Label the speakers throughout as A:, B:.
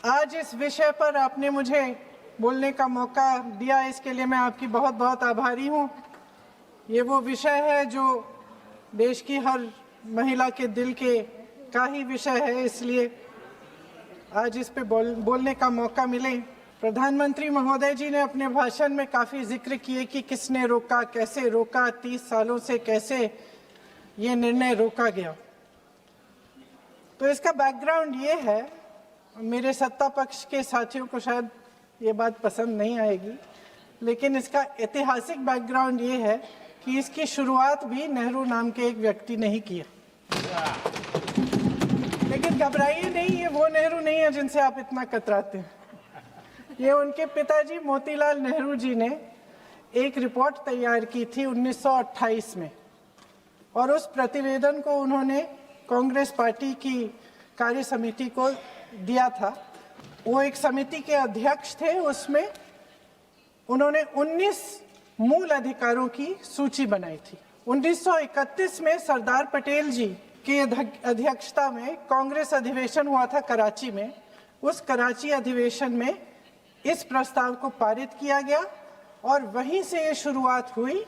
A: आज इस विषय पर आपने मुझे बोलने का मौका दिया, इसके लिए मैं आपकी बहुत बहुत आभारी हूँ। ये वो विषय है जो देश की हर महिला के दिल के का ही विषय है, इसलिए आज इस पे बोलने का मौका मिले। प्रधानमंत्री महोदय जी ने अपने भाषण में काफ़ी जिक्र किए कि किसने रोका, कैसे रोका, 30 सालों से कैसे ये निर्णय रोका गया। तो इसका बैकग्राउंड ये है, मेरे सत्ता पक्ष के साथियों को शायद ये बात पसंद नहीं आएगी, लेकिन इसका ऐतिहासिक बैकग्राउंड ये है कि इसकी शुरुआत भी नेहरू नाम के एक व्यक्ति ने ही किया। लेकिन घबराइए नहीं, ये वो नेहरू नहीं है जिनसे आप इतना कतराते हैं। ये उनके पिताजी मोतीलाल नेहरू जी ने एक रिपोर्ट तैयार की थी 1928 में, और उस प्रतिवेदन को उन्होंने कांग्रेस पार्टी की कार्य समिति को दिया था। वो एक समिति के अध्यक्ष थे। उसमें उन्होंने 19 मूल अधिकारों की सूची बनाई थी। 1931 में सरदार पटेल जी की अध्यक्षता में कांग्रेस अधिवेशन हुआ था कराची में। उस कराची अधिवेशन में इस प्रस्ताव को पारित किया गया और वहीं से ये शुरुआत हुई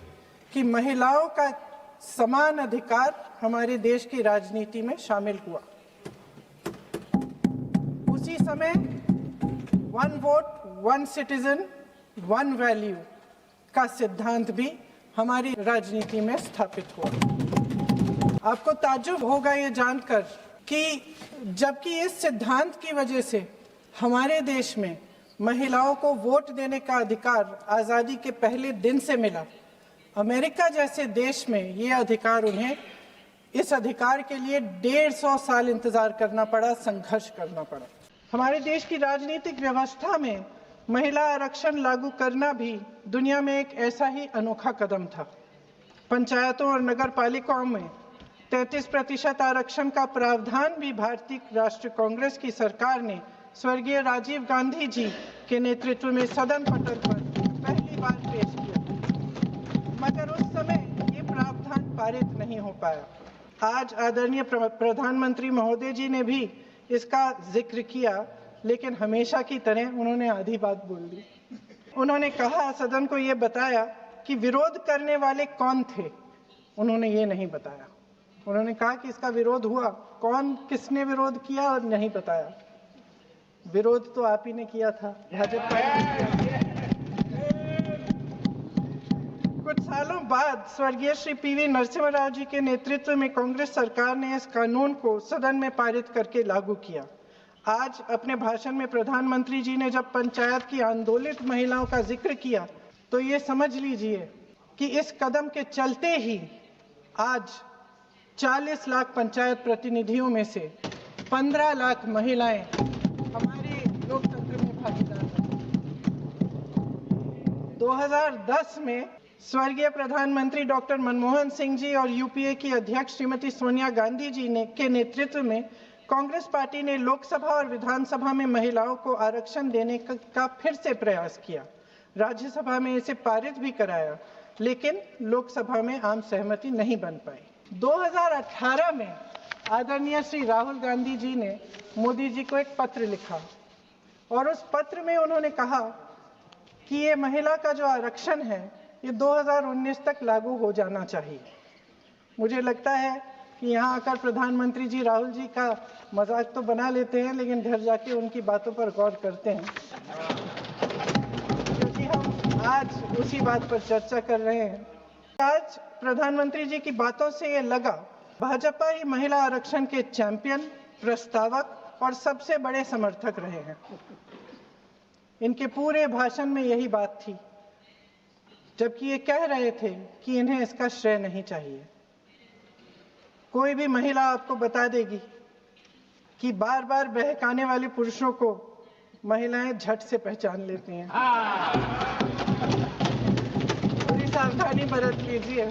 A: कि महिलाओं का समान अधिकार हमारे देश की राजनीति में शामिल हुआ। उसी समय 1 वोट 1 सिटीजन 1 वैल्यू का सिद्धांत भी हमारी राजनीति में स्थापित हुआ। आपको ताज्जुब होगा ये जानकर कि जबकि इस सिद्धांत की वजह से हमारे देश में महिलाओं को वोट देने का अधिकार आज़ादी के पहले दिन से मिला, अमेरिका जैसे देश में ये अधिकार उन्हें इस अधिकार के लिए 150 साल इंतजार करना पड़ा, संघर्ष करना पड़ा। हमारे देश की राजनीतिक व्यवस्था में महिला आरक्षण लागू करना भी दुनिया में एक ऐसा ही अनोखा कदम था। पंचायतों और नगर पालिकाओं में 33% आरक्षण का प्रावधान भी भारतीय राष्ट्रीय कांग्रेस की सरकार ने स्वर्गीय राजीव गांधी जी के नेतृत्व में सदन पटल पर पहली बार पेश किया, मगर उस समय ये प्रावधान पारित नहीं हो पाया। आज आदरणीय प्रधानमंत्री महोदय जी ने भी इसका जिक्र किया, लेकिन हमेशा की तरह उन्होंने आधी बात बोल दी। उन्होंने कहा, सदन को ये बताया कि विरोध करने वाले कौन थे, उन्होंने ये नहीं बताया। उन्होंने कहा कि इसका विरोध हुआ, कौन किसने विरोध किया और नहीं बताया। विरोध तो आप ही ने किया था, भाजपा ने किया। कुछ सालों बाद स्वर्गीय श्री पीवी नरसिम्हा राव जी के नेतृत्व में कांग्रेस सरकार ने इस कानून को सदन में पारित करके लागू किया। आज अपने भाषण में प्रधानमंत्री जी ने जब पंचायत की आंदोलित महिलाओं का जिक्र किया, तो ये समझ लीजिए कि इस कदम के चलते ही आज 40 लाख पंचायत प्रतिनिधियों में से 15 लाख महिलाएं हमारे लोकतंत्र में भागीदार हैं। 2010 में स्वर्गीय प्रधानमंत्री डॉक्टर मनमोहन सिंह जी और यूपीए की अध्यक्ष श्रीमती सोनिया गांधी जी के नेतृत्व में कांग्रेस पार्टी ने लोकसभा और विधानसभा में महिलाओं को आरक्षण देने का फिर से प्रयास किया। राज्यसभा में इसे पारित भी कराया, लेकिन लोकसभा में आम सहमति नहीं बन पाई। 2018 में आदरणीय श्री राहुल गांधी जी ने मोदी जी को एक पत्र लिखा और उस पत्र में उन्होंने कहा कि ये महिला का जो आरक्षण है ये 2019 तक लागू हो जाना चाहिए। मुझे लगता है कि यहाँ आकर प्रधानमंत्री जी राहुल जी का मजाक तो बना लेते हैं, लेकिन घर जाके उनकी बातों पर गौर करते हैं, क्योंकि हम आज उसी बात पर चर्चा कर रहे हैं। आज प्रधानमंत्री जी की बातों से ये लगा भाजपा ही महिला आरक्षण के चैंपियन, प्रस्तावक और सबसे बड़े समर्थक रहे हैं। इनके पूरे भाषण में यही बात थी, जबकि ये कह रहे थे कि इन्हें इसका श्रेय नहीं चाहिए। कोई भी महिला आपको बता देगी कि बार बार बहकाने वाले पुरुषों को महिलाएं झट से पहचान लेती हैं। थोड़ी सावधानी बरत लीजिए,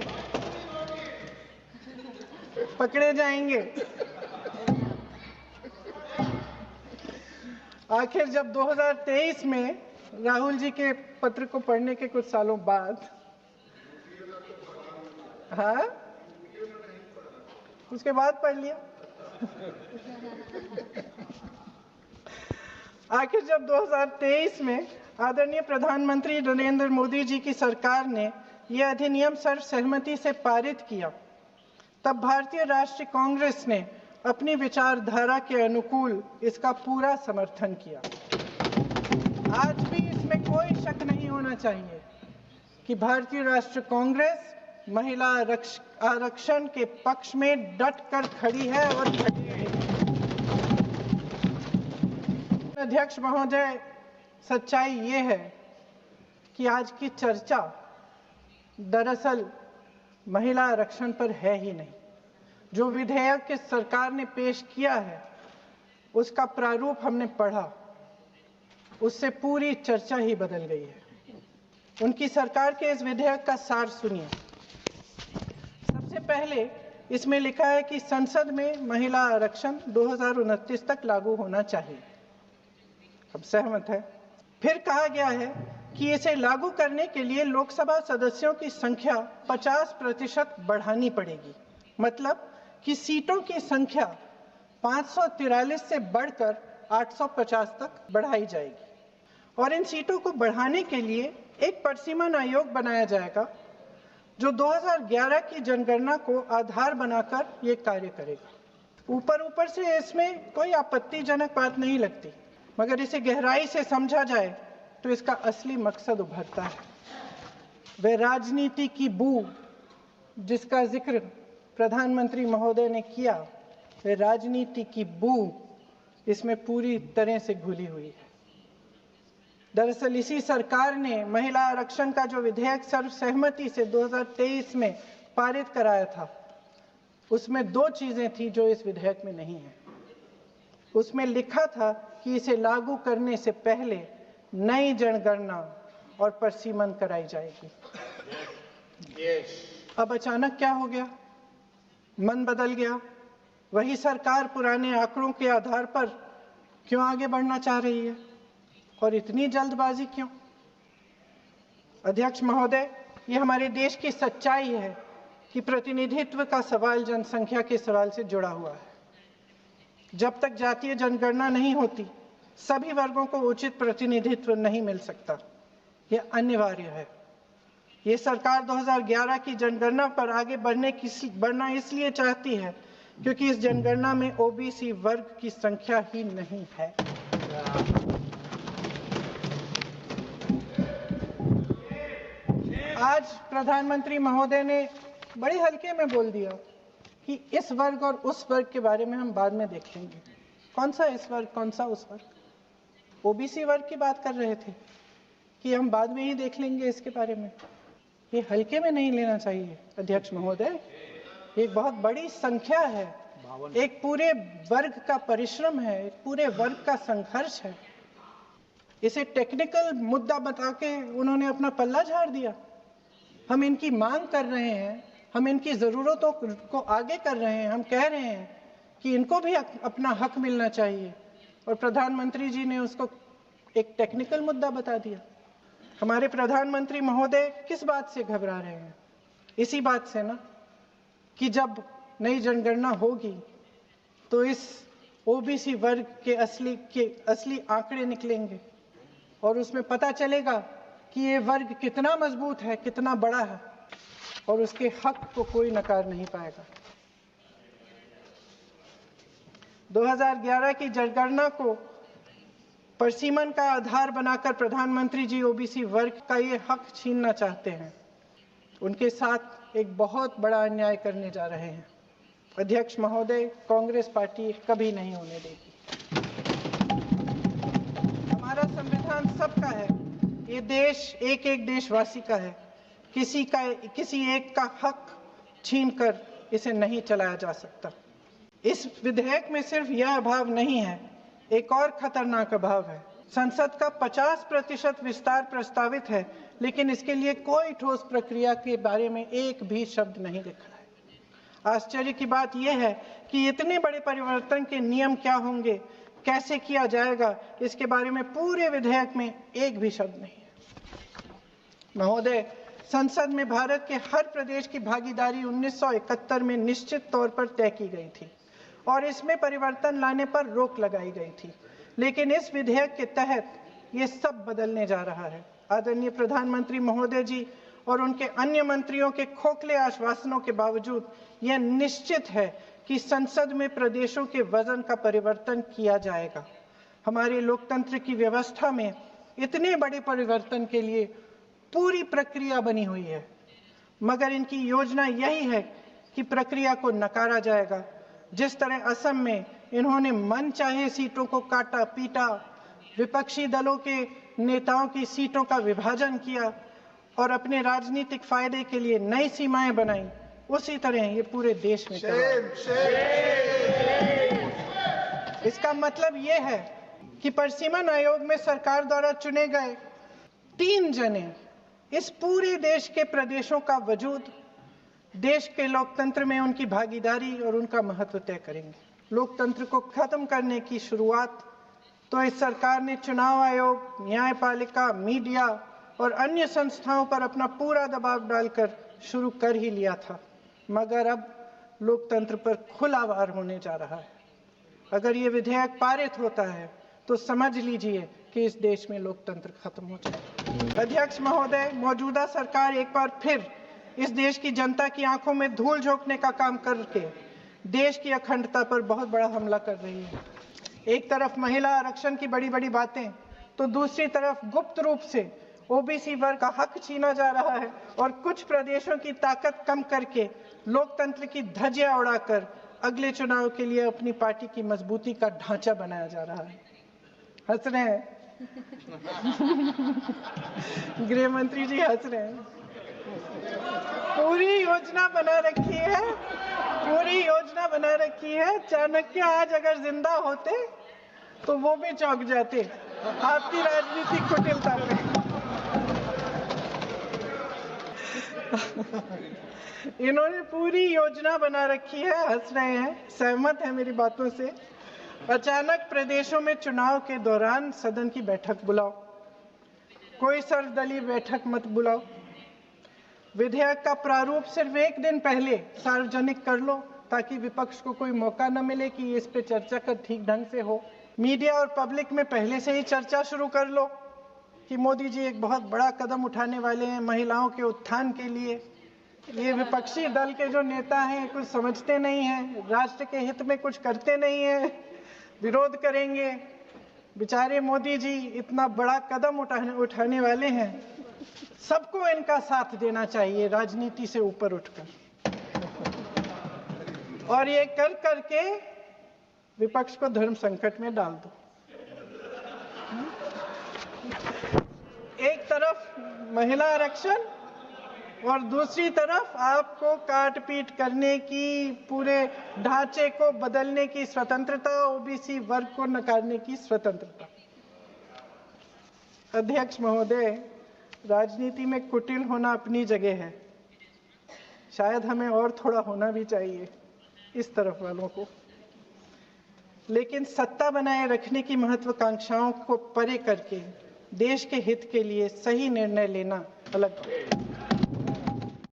A: पकड़े जाएंगे। आखिर जब 2023 में राहुल जी के पत्र को पढ़ने के कुछ सालों बाद, हाँ, उसके बाद पढ़ लिया। आखिर जब 2023 में आदरणीय प्रधानमंत्री नरेंद्र मोदी जी की सरकार ने यह अधिनियम सर्वसहमति से पारित किया, तब भारतीय राष्ट्रीय कांग्रेस ने अपनी विचारधारा के अनुकूल इसका पूरा समर्थन किया। आज भी इसमें कोई शक नहीं होना चाहिए कि भारतीय राष्ट्रीय कांग्रेस महिला आरक्षण के पक्ष में डटकर खड़ी है और खड़ी रहेगी। अध्यक्ष महोदय, सच्चाई ये है कि आज की चर्चा दरअसल महिला आरक्षण पर है ही नहीं। जो विधेयक के सरकार ने पेश किया है उसका प्रारूप हमने पढ़ा, उससे पूरी चर्चा ही बदल गई है। उनकी सरकार के इस विधेयक का सार सुनिए। सबसे पहले इसमें लिखा है कि संसद में महिला आरक्षण 2029 तक लागू होना चाहिए। हम सहमत हैं। फिर कहा गया है कि इसे लागू करने के लिए लोकसभा सदस्यों की संख्या 50% बढ़ानी पड़ेगी। मतलब कि सीटों की संख्या 543 से बढ़कर 850 तक बढ़ाई जाएगी और इन सीटों को बढ़ाने के लिए एक परिसीमन आयोग बनाया जाएगा जो 2011 की जनगणना को आधार बनाकर ये कार्य करेगा। ऊपर से इसमें कोई आपत्तिजनक बात नहीं लगती, मगर इसे गहराई से समझा जाए तो इसका असली मकसद उभरता है। वह राजनीति की बू जिसका जिक्र प्रधानमंत्री महोदय ने किया, वह राजनीति की बू इसमें पूरी तरह से घुली हुई है। दरअसल इसी सरकार ने महिला आरक्षण का जो विधेयक सर्वसहमति से 2023 में पारित कराया था, उसमें दो चीजें थी जो इस विधेयक में नहीं है। उसमें लिखा था कि इसे लागू करने से पहले नई जनगणना और परिसीमन कराई जाएगी। अब अचानक क्या हो गया? मन बदल गया। वही सरकार पुराने आंकड़ों के आधार पर क्यों आगे बढ़ना चाह रही है और इतनी जल्दबाजी क्यों? अध्यक्ष महोदय, ये हमारे देश की सच्चाई है कि प्रतिनिधित्व का सवाल जनसंख्या के सवाल से जुड़ा हुआ है। जब तक जातीय जनगणना नहीं होती, सभी वर्गों को उचित प्रतिनिधित्व नहीं मिल सकता। यह अनिवार्य है। ये सरकार 2011 की जनगणना पर आगे बढ़ना इसलिए चाहती है क्योंकि इस जनगणना में ओबीसी वर्ग की संख्या ही नहीं है। आज प्रधानमंत्री महोदय ने बड़े हल्के में बोल दिया कि इस वर्ग और उस वर्ग के बारे में हम बाद में देख लेंगे। कौन सा इस वर्ग, कौन सा उस वर्ग? ओबीसी वर्ग की बात कर रहे थे कि हम बाद में ही देख लेंगे इसके बारे में। ये हल्के में नहीं लेना चाहिए अध्यक्ष महोदय। एक बहुत बड़ी संख्या है, एक पूरे वर्ग का परिश्रम है, एक पूरे वर्ग का संघर्ष है। इसे टेक्निकल मुद्दा बता के उन्होंने अपना पल्ला झाड़ दिया। हम इनकी मांग कर रहे हैं, हम इनकी जरूरतों को आगे कर रहे हैं, हम कह रहे हैं कि इनको भी अपना हक मिलना चाहिए और प्रधानमंत्री जी ने उसको एक टेक्निकल मुद्दा बता दिया। हमारे प्रधानमंत्री महोदय किस बात से घबरा रहे हैं? इसी बात से ना कि जब नई जनगणना होगी तो इस ओबीसी वर्ग के असली आंकड़े निकलेंगे और उसमें पता चलेगा कि ये वर्ग कितना मजबूत है, कितना बड़ा है और उसके हक को कोई नकार नहीं पाएगा। 2011 की जनगणना को परिसीमन का आधार बनाकर प्रधानमंत्री जी ओबीसी वर्ग का ये हक छीनना चाहते हैं। उनके साथ एक बहुत बड़ा अन्याय करने जा रहे हैं। अध्यक्ष महोदय, कांग्रेस पार्टी कभी नहीं होने देगी। हमारा संविधान सबका है। ये देश एक एक देशवासी का है। किसी एक का हक छीनकर इसे नहीं चलाया जा सकता। इस विधेयक में सिर्फ यह अभाव नहीं है, एक और खतरनाक अभाव है। संसद का 50% विस्तार प्रस्तावित है, लेकिन इसके लिए कोई ठोस प्रक्रिया के बारे में एक भी शब्द नहीं लिखा है। आश्चर्य की बात यह है कि इतने बड़े परिवर्तन के नियम क्या होंगे, कैसे किया जाएगा, इसके बारे में पूरे विधेयक में एक भी शब्द नहीं है। महोदय, संसद में भारत के हर प्रदेश की भागीदारी 1971 में निश्चित तौर पर तय की गई थी और इसमें परिवर्तन लाने पर रोक लगाई गई थी। लेकिन इस विधेयक के तहत ये सब बदलने जा रहा है। आदरणीय प्रधानमंत्री महोदय जी और उनके अन्य मंत्रियों के खोखले आश्वासनों के बावजूद यह निश्चित है कि संसद में प्रदेशों के वजन का परिवर्तन किया जाएगा। हमारे लोकतंत्र की व्यवस्था में इतने बड़े परिवर्तन के लिए पूरी प्रक्रिया बनी हुई है, मगर इनकी योजना यही है कि प्रक्रिया को नकारा जाएगा। जिस तरह असम में इन्होंने मनचाहे सीटों को काटा पीटा, विपक्षी दलों के नेताओं की सीटों का विभाजन किया और अपने राजनीतिक फायदे के लिए नई सीमाएं बनाई, उसी तरह ये पूरे देश में इसका मतलब ये है कि परिसीमन आयोग में सरकार द्वारा चुने गए 3 जने इस पूरे देश के प्रदेशों का वजूद, देश के लोकतंत्र में उनकी भागीदारी और उनका महत्व तय करेंगे। लोकतंत्र को खत्म करने की शुरुआत तो इस सरकार ने चुनाव आयोग, न्यायपालिका, मीडिया और अन्य संस्थाओं पर अपना पूरा दबाव डालकर शुरू कर ही लिया था, मगर अब लोकतंत्र पर खुला वार होने जा रहा है। अगर ये विधेयक पारित होता है तो समझ लीजिए कि इस देश में लोकतंत्र खत्म हो जाएगा। अध्यक्ष महोदय, मौजूदा सरकार एक बार फिर इस देश की जनता की आंखों में धूल झोंकने का काम करके देश की अखंडता पर बहुत बड़ा हमला कर रही है। एक तरफ महिला आरक्षण की बड़ी बड़ी बातें, तो दूसरी तरफ गुप्त रूप से ओबीसी वर्ग का हक छीना जा रहा है और कुछ प्रदेशों की ताकत कम करके लोकतंत्र की धज्जियां उड़ाकर अगले चुनाव के लिए अपनी पार्टी की मजबूती का ढांचा बनाया जा रहा है। हंस रहे हैं गृह मंत्री जी, हंस रहे हैं। पूरी योजना बना रखी है। चाणक्य आज अगर जिंदा होते तो वो भी चौंक जाते आपकी राजनीतिक कुटिलता में। इन्होंने पूरी योजना बना रखी है, हंस रहे हैं, सहमत है मेरी बातों से। अचानक प्रदेशों में चुनाव के दौरान सदन की बैठक बुलाओ, कोई सर्वदलीय बैठक मत बुलाओ। विधेयक का प्रारूप सिर्फ 1 दिन पहले सार्वजनिक कर लो ताकि विपक्ष को कोई मौका न मिले कि इस पे चर्चा कर ठीक ढंग से हो। मीडिया और पब्लिक में पहले से ही चर्चा शुरू कर लो कि मोदी जी एक बहुत बड़ा कदम उठाने वाले हैं महिलाओं के उत्थान के लिए। ये विपक्षी दल के जो नेता हैं कुछ समझते नहीं हैं, राष्ट्र के हित में कुछ करते नहीं हैं, विरोध करेंगे। बेचारे मोदी जी इतना बड़ा कदम उठाने वाले हैं, सबको इनका साथ देना चाहिए राजनीति से ऊपर उठकर, और ये कर करके विपक्ष को धर्म संकट में डाल दो। एक तरफ महिला आरक्षण और दूसरी तरफ आपको काट पीट करने की, पूरे ढांचे को बदलने की स्वतंत्रता, ओबीसी वर्ग को नकारने की स्वतंत्रता। अध्यक्ष महोदय, राजनीति में कुटिल होना अपनी जगह है, शायद हमें और थोड़ा होना भी चाहिए इस तरफ वालों को, लेकिन सत्ता बनाए रखने की महत्वाकांक्षाओं को परे करके देश के हित के लिए सही निर्णय लेना अलग है।